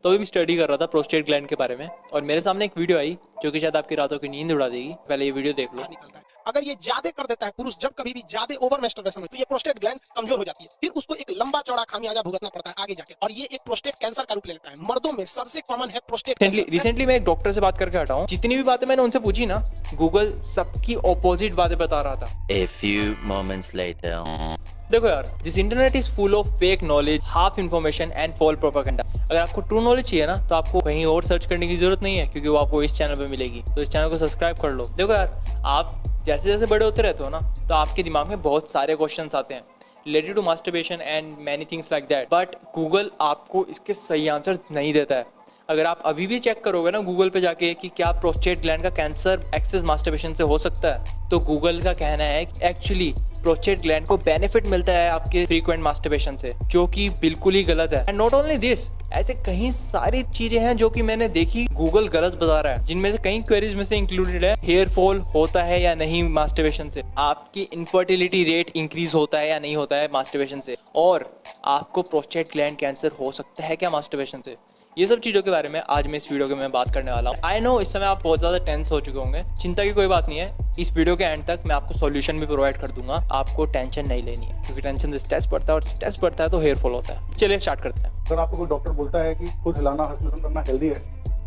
तो अभी मैं स्टडी कर रहा था प्रोस्टेट ग्लैंड के बारे में और मेरे सामने एक वीडियो आई जो कि शायद आपकी रातों की नींद उड़ा देगी। पहले ये वीडियो देख लो। निकलता है। अगर ये ज्यादा कर देता है पुरुष, जब कभी भी ज्यादा ओवर मैस्टरबेशन हो तो ये प्रोस्टेट ग्लैंड कमजोर हो जाती है, फिर उसको एक लंबा चौड़ा खामियाजा भुगतना पड़ता है आगे जाके, और ये एक प्रोस्टेट कैंसर का रूप ले लेता है। मर्दों में सबसे कॉमन है प्रोस्टेट कैंसर। रिसेंटली मैं एक डॉक्टर से बात करके हटा हूँ। जितनी भी बातें मैंने उनसे पूछी ना, गूगल सबकी ऑपोजिट बातें बता रहा था। A few moments later. देखो यार, this internet is full of fake knowledge, half information and fall propaganda. अगर आपको ट्रू नॉलेज चाहिए ना तो आपको कहीं और सर्च करने की जरूरत नहीं है, क्योंकि वो आपको इस चैनल पे मिलेगी। तो इस चैनल को सब्सक्राइब कर लो। देखो यार, आप जैसे जैसे बड़े होते रहते हो ना, तो आपके दिमाग में बहुत सारे क्वेश्चंस आते हैं related to masturbation and many things like that, but Google आपको इसके सही आंसर नहीं देता है। अगर आप अभी भी चेक करोगे ना गूगल पे जाके कि क्या प्रोस्टेट ग्लैंड का कैंसर एक्सेस मास्टरबेशन से हो सकता है, तो गूगल का कहना है कि एक्चुअली प्रोस्टेट ग्लैंड को बेनिफिट मिलता है आपके फ्रीक्वेंट मास्टरबेशन से, जो कि बिल्कुल ही गलत है। एंड नॉट ओनली दिस, ऐसे कई सारी चीजें हैं जो कि मैंने देखी गूगल गलत बता रहा है, जिनमें से कई क्वेरीज में से इंक्लूडेड है हेयर फॉल होता है या नहीं मास्टरबेशन से, आपकी इनफर्टिलिटी रेट इंक्रीज होता है या नहीं होता है मास्टरबेशन से, और आपको प्रोस्टेट ग्लैंड कैंसर हो सकता है क्या मास्टरबेशन से। ये सब चीज़ों के बारे में आज मैं इस वीडियो के मैं बात करने वाला हूँ। आई नो इस समय आप बहुत ज़्यादा टेंस हो चुके होंगे। चिंता की कोई बात नहीं है, इस वीडियो के एंड तक मैं आपको सॉल्यूशन भी प्रोवाइड कर दूंगा। आपको टेंशन नहीं लेनी है, क्योंकि टेंशन से स्ट्रेस बढ़ता है और स्ट्रेस बढ़ता है तो हेयर फॉल होता है। चलिए स्टार्ट करते हैं। अगर आपको कोई डॉक्टर बोलता है कि खुद हिलाना हस्तमैथुन करना हेल्दी है,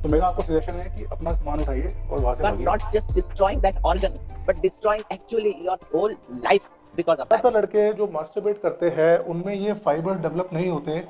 तो मेरा आपको सजेशन है कि अपना सामान उठाइए और वहां से but भागिए। not just destroying that organ, but destroying actually your whole life because of that. ज्यादातर लड़के जो मास्टरबेट करते हैं उनमें ये फाइबर डेवलप नहीं होते।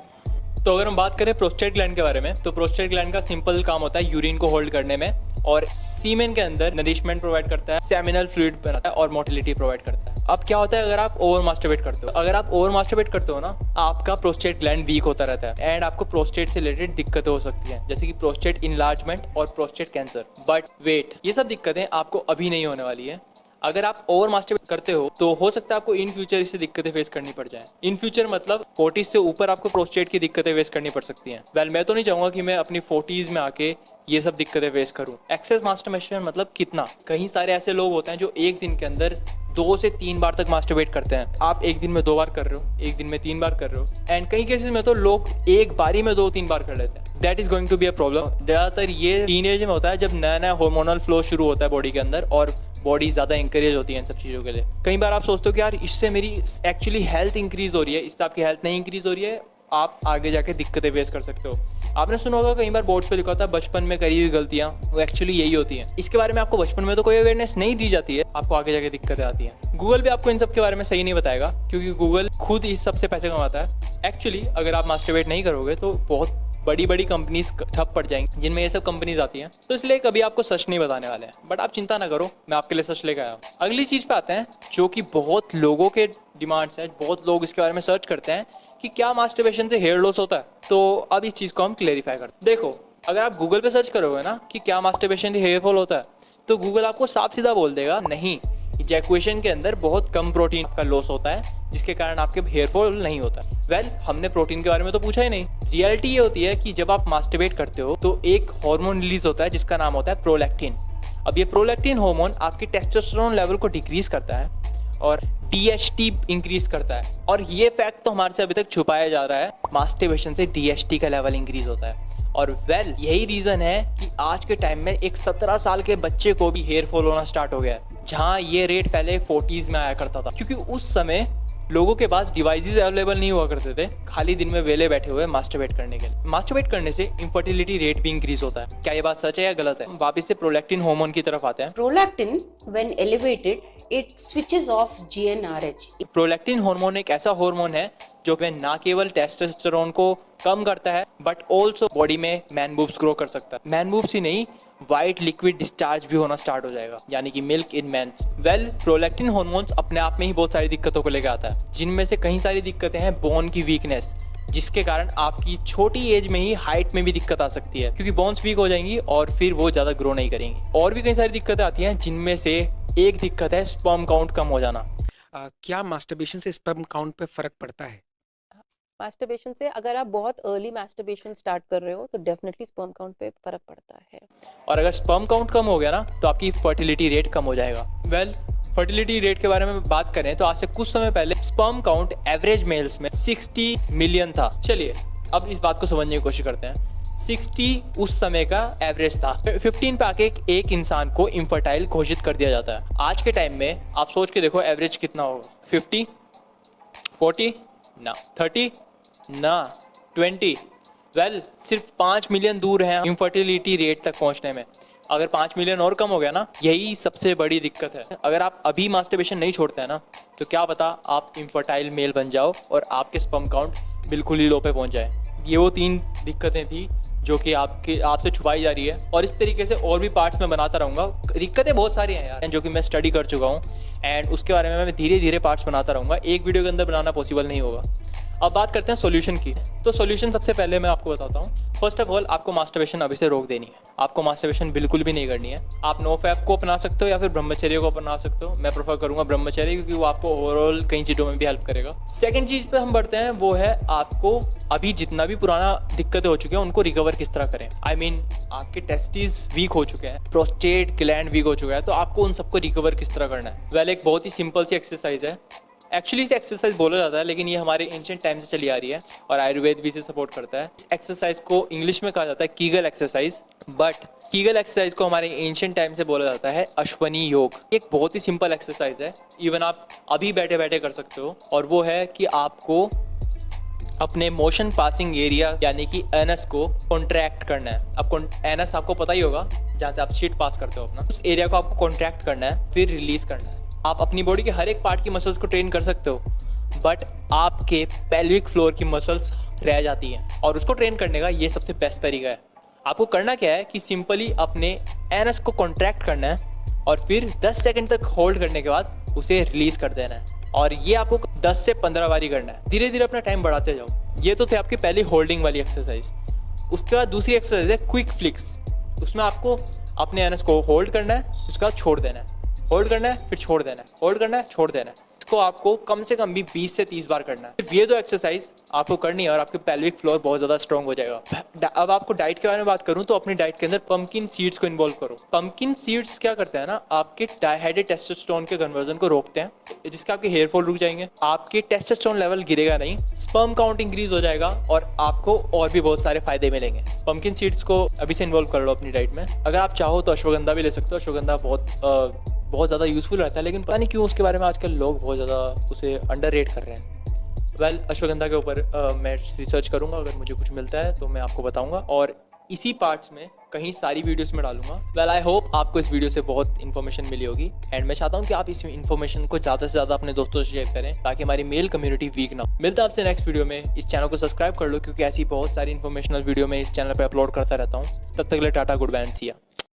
तो अगर हम बात करें प्रोस्टेट ग्लैंड के बारे में, तो प्रोस्टेट ग्लैंड का सिंपल काम होता है यूरिन को होल्ड करने में, और सीमेन के अंदर नरिशमेंट प्रोवाइड करता है, सेमिनल फ्लूइड बनाता है और मोटिलिटी प्रोवाइड करता है। अब क्या होता है अगर आप ओवर मास्टरबेट करते हो, अगर आप ओवर मास्टरबेट करते हो ना, आपका प्रोस्टेट ग्लैंड वीक होता रहता है एंड आपको प्रोस्टेट से रिलेटेड दिक्कतें हो सकती हैं, जैसे कि प्रोस्टेट इनलार्जमेंट और प्रोस्टेट कैंसर। बट वेट, ये सब दिक्कतें आपको अभी नहीं होने वाली है। अगर आप ओवर मास्टरबेट करते हो तो हो सकता है आपको इन फ्यूचर इससे दिक्कतें फेस करनी पड़ जाए। इन फ्यूचर मतलब 40 से ऊपर आपको प्रोस्टेट की दिक्कतें फेस करनी पड़ सकती हैं। वेल, मैं तो नहीं चाहूंगा कि मैं अपनी 40s में आके ये सब दिक्कतें फेस करूं। एक्सेस मास्टरबेशन मतलब कितना, कई सारे ऐसे लोग होते हैं जो एक दिन के अंदर 2 से 3 बार तक मास्टरबेट करते हैं। आप एक दिन में 2 बार कर रहे हो, एक दिन में 3 बार कर रहे हो, एंड कई केसेस में तो लोग एक बारी में 2-3 बार कर लेते हैं। That is going to be a problem. ज़्यादातर ये टीनेज में होता है, जब नया नया हार्मोनल फ्लो शुरू होता है बॉडी के अंदर और बॉडी ज़्यादा इंकरेज होती है इन सब चीज़ों के लिए। कई बार आप सोचते हो कि यार इससे मेरी एक्चुअली हेल्थ इंक्रीज हो रही है, इससे आपकी हेल्थ नहीं इंक्रीज हो रही है, आप आगे जाके दिक्कतें फेस कर सकते हो। आपने सुना होगा कई बार बोर्ड्स पे लिखा होता है बचपन में करी हुई गलतियां, वो एक्चुअली यही होती हैं। इसके बारे में आपको बचपन में तो कोई अवेयरनेस नहीं दी जाती है, आपको आगे जाके दिक्कतें आती हैं। गूगल भी आपको इन सब के बारे में सही नहीं बताएगा, क्योंकि गूगल खुद इस सब से पैसे कमाता है। एक्चुअली अगर आप मास्टरबेट नहीं करोगे तो बहुत बड़ी बड़ी कंपनीज ठप पड़ जाएंगी, जिनमें ये सब कंपनीज आती हैं, तो इसलिए कभी आपको सच नहीं बताने वाले हैं। बट आप चिंता ना करो, मैं आपके लिए सच लेकर आया हूँ। अगली चीज़ पे आते हैं जो कि बहुत लोगों के डिमांड्स है, बहुत लोग इसके बारे में सर्च करते हैं कि क्या मास्टरबेशन से हेयर लॉस होता है। तो अब इस चीज़ को हम क्लेरिफाई करते हैं। देखो, अगर आप गूगल पे सर्च करोगे ना कि क्या मास्टरबेशन से हेयर फॉल होता है, तो गूगल आपको साफ सीधा बोल देगा नहीं, इजैकुएशन के अंदर बहुत कम प्रोटीन का लॉस होता है, जिसके कारण आपके हेयर फॉल नहीं होता। वेल, हमने प्रोटीन के बारे में तो पूछा ही नहीं। रियलिटी ये होती है कि जब आप मास्टरबेट करते हो तो एक हार्मोन रिलीज होता है जिसका नाम होता है प्रोलैक्टिन। अब ये प्रोलैक्टिन हार्मोन आपकी टेस्टोस्टेरोन लेवल को डिक्रीज करता है और DHT इंक्रीज करता है, और ये फैक्ट तो हमारे से अभी तक छुपाया जा रहा है। मास्टरबेशन से DHT का लेवल इंक्रीज होता है, और वेल यही रीजन है कि आज के टाइम में एक 17 साल के बच्चे को भी हेयर फॉल होना स्टार्ट हो गया है, जहाँ ये रेट पहले 40s में आया करता था, क्योंकि उस समय लोगों के पास डिवाइसेस अवेलेबल नहीं हुआ करते थे, खाली दिन में वेले बैठे हुए मास्टरबेट करने के लिए। मास्टरबेट करने से इंफर्टिलिटी रेट भी इंक्रीज होता है। क्या ये बात सच है या गलत है? वापिस से प्रोलैक्टिन हार्मोन की तरफ आते हैं। Prolactin, when elevated, it switches off GnRH. Prolactin hormone एक ऐसा हार्मोन है जो कि ना केवल टेस्टोस्टेरोन को कम करता है, बट ऑल्सो बॉडी में मैन बूब्स ग्रो कर सकता है। मैन बूब्स ही नहीं, वाइट लिक्विड डिस्चार्ज भी होना स्टार्ट हो जाएगा, यानी कि milk in men's. Well, prolactin hormones अपने आप में ही बहुत सारी दिक्कतों को लेकर आता है, जिनमें से कई सारी दिक्कतें हैं बोन की वीकनेस, जिसके कारण आपकी छोटी एज में ही हाइट में भी दिक्कत आ सकती है, क्योंकि बोन्स वीक हो जाएंगी और फिर वो ज़्यादा ग्रो नहीं करेंगी। और भी कई सारी दिक्कतें आती हैं, जिनमें से एक दिक्कत है स्पर्म काउंट कम हो जाना। क्या मास्टरबेशन से स्पर्म काउंट पे फर्क पड़ता है? मास्टरबेशन से अगर आप बहुत अर्ली मास्टरबेशन स्टार्ट कर रहे हो तो डेफिनेटली स्पर्म काउंट पे फर्क पड़ता है। और अगर स्पर्म काउंट कम हो गया ना, तो आपकी फर्टिलिटी रेट कम हो जाएगा। वेल, फर्टिलिटी रेट के बारे में बात करें तो आज से कुछ समय पहले स्पर्म काउंट एवरेज मेल्स में 60 मिलियन था। चलिए अब इस बात को समझने की कोशिश करते हैं। 60 उस समय का एवरेज था। 15 पे आके एक इंसान को इनफर्टाइल घोषित कर दिया जाता है। आज के टाइम में आप सोच के देखो एवरेज कितना होगा, 50, 40 ना, 30 ना, 20। वेल सिर्फ 5 मिलियन दूर हैं इनफर्टिलिटी रेट तक पहुंचने में। अगर 5 मिलियन और कम हो गया ना, यही सबसे बड़ी दिक्कत है। अगर आप अभी मास्टरबेशन नहीं छोड़ते हैं ना, तो क्या पता आप इनफर्टाइल मेल बन जाओ और आपके स्पर्म काउंट बिल्कुल ही लो पे पहुंच जाए। ये वो 3 दिक्कतें थी जो कि आपसे छुपाई जा रही है, और इस तरीके से और भी पार्ट्स में बनाता रहूँगा। दिक्कतें बहुत सारी हैं यार, जो कि मैं स्टडी कर चुका हूँ, एंड उसके बारे में मैं धीरे धीरे पार्ट्स बनाता रहूँगा। एक वीडियो के अंदर बनाना पॉसिबल नहीं होगा। अब बात करते हैं सॉल्यूशन की। तो सॉल्यूशन सबसे पहले मैं आपको बताता हूँ। फर्स्ट ऑफ ऑल आपको मास्टरबेशन अभी से रोक देनी है। आपको मास्टरबेशन बिल्कुल भी नहीं करनी है। आप नो फैप को अपना सकते हो या फिर ब्रह्मचर्य को अपना सकते हो। मैं प्रेफर करूंगा ब्रह्मचर्य, क्योंकि वो आपको ओवरऑल कई चीज़ों में भी हेल्प करेगा। सेकंड चीज़ पे हम बढ़ते हैं, वो है आपको अभी जितना भी पुराना दिक्कतें हो चुकी हैं उनको रिकवर किस तरह करें। आई मीन आपके टेस्टिस वीक हो चुके हैं, प्रोस्टेट ग्लैंड वीक हो चुका है, तो आपको उन सबको रिकवर किस तरह करना है। वेल एक बहुत ही सिंपल सी एक्सरसाइज है। एक्चुअली इसे एक्सरसाइज बोला जाता है, लेकिन ये हमारे एंशिएंट टाइम से चली आ रही है और आयुर्वेद भी इसे सपोर्ट करता है। इस एक्सरसाइज को इंग्लिश में कहा जाता है Kegel exercise, but Kegel exercise को हमारे एंशिएंट टाइम से बोला जाता है अश्वनी योग। एक बहुत ही सिंपल एक्सरसाइज है, इवन आप अभी बैठे बैठे कर सकते हो, और वो है कि आपको अपने मोशन पासिंग एरिया यानी कि एनएस को कॉन्ट्रैक्ट करना है। अब एनएस आपको पता ही होगा, जहाँ से आप शीट पास करते हो अपना, उस एरिया को आपको कॉन्ट्रैक्ट करना है, फिर रिलीज करना है। आप अपनी बॉडी के हर एक पार्ट की मसल्स को ट्रेन कर सकते हो, बट आपके पेल्विक फ्लोर की मसल्स रह जाती हैं, और उसको ट्रेन करने का ये सबसे बेस्ट तरीका है। आपको करना क्या है कि सिंपली अपने एनएस को कॉन्ट्रैक्ट करना है और फिर 10 सेकंड तक होल्ड करने के बाद उसे रिलीज कर देना है, और ये आपको 10 से 15 बारी करना है। धीरे धीरे अपना टाइम बढ़ाते जाओ। ये तो थे आपकी पहली होल्डिंग वाली एक्सरसाइज। उसके बाद दूसरी एक्सरसाइज है क्विक फ्लिक्स। उसमें आपको अपने एनएस को होल्ड करना है, उसके बाद छोड़ देना है, होल्ड करना है, फिर छोड़ देना है, होल्ड करना है, छोड़ देना है। इसको आपको कम से कम भी 20 से 30 बार करना है। सिर्फ ये 2 एक्सरसाइज आपको करनी है और आपके पेल्विक फ्लोर बहुत ज़्यादा स्ट्रॉन्ग हो जाएगा। अब आपको डाइट के बारे में बात करूँ तो अपनी डाइट के अंदर पंपकिन सीड्स को इन्वॉल्व करो। पंपकिन सीड्स क्या करते हैं ना, आपके डायहाइड्रेट टेस्टोस्टेरोन के कन्वर्जन को रोकते हैं, जिसके आपके हेयर फॉल रुक जाएंगे, आपके टेस्टोस्टेरोन लेवल गिरेगा नहीं, स्पर्म काउंट इंक्रीज हो जाएगा, और आपको और भी बहुत सारे फायदे मिलेंगे। पंपकिन सीड्स को अभी से इन्वॉल्व कर लो अपनी डाइट में। अगर आप चाहो तो अश्वगंधा भी ले सकते हो। अश्वगंधा बहुत ज़्यादा यूज़फुल रहता है, लेकिन पता नहीं क्यों उसके बारे में आजकल लोग बहुत ज़्यादा उसे अंडररेट कर रहे हैं। वेल अश्वगंधा के ऊपर मैं रिसर्च करूँगा, अगर मुझे कुछ मिलता है तो मैं आपको बताऊँगा, और इसी पार्ट्स में कहीं सारी वीडियोस में डालूंगा। वेल आई होप आपको इस वीडियो से बहुत इन्फॉर्मेशन मिली होगी, एंड मैं चाहता हूँ कि आप इस इन्फॉर्मेशन को ज़्यादा से ज़्यादा अपने दोस्तों से शेयर करें, ताकि हमारी मेल कम्युनिटी वीक ना हो। मिलता है आपसे नेक्स्ट वीडियो में। इस चैनल को सब्सक्राइब कर लो, क्योंकि ऐसी बहुत सारी इन्फॉर्मेशनल वीडियो मैं इस चैनल पर अपलोड करता रहता हूँ। तब तक के लिए टाटा, गुड बाय एंड सी या।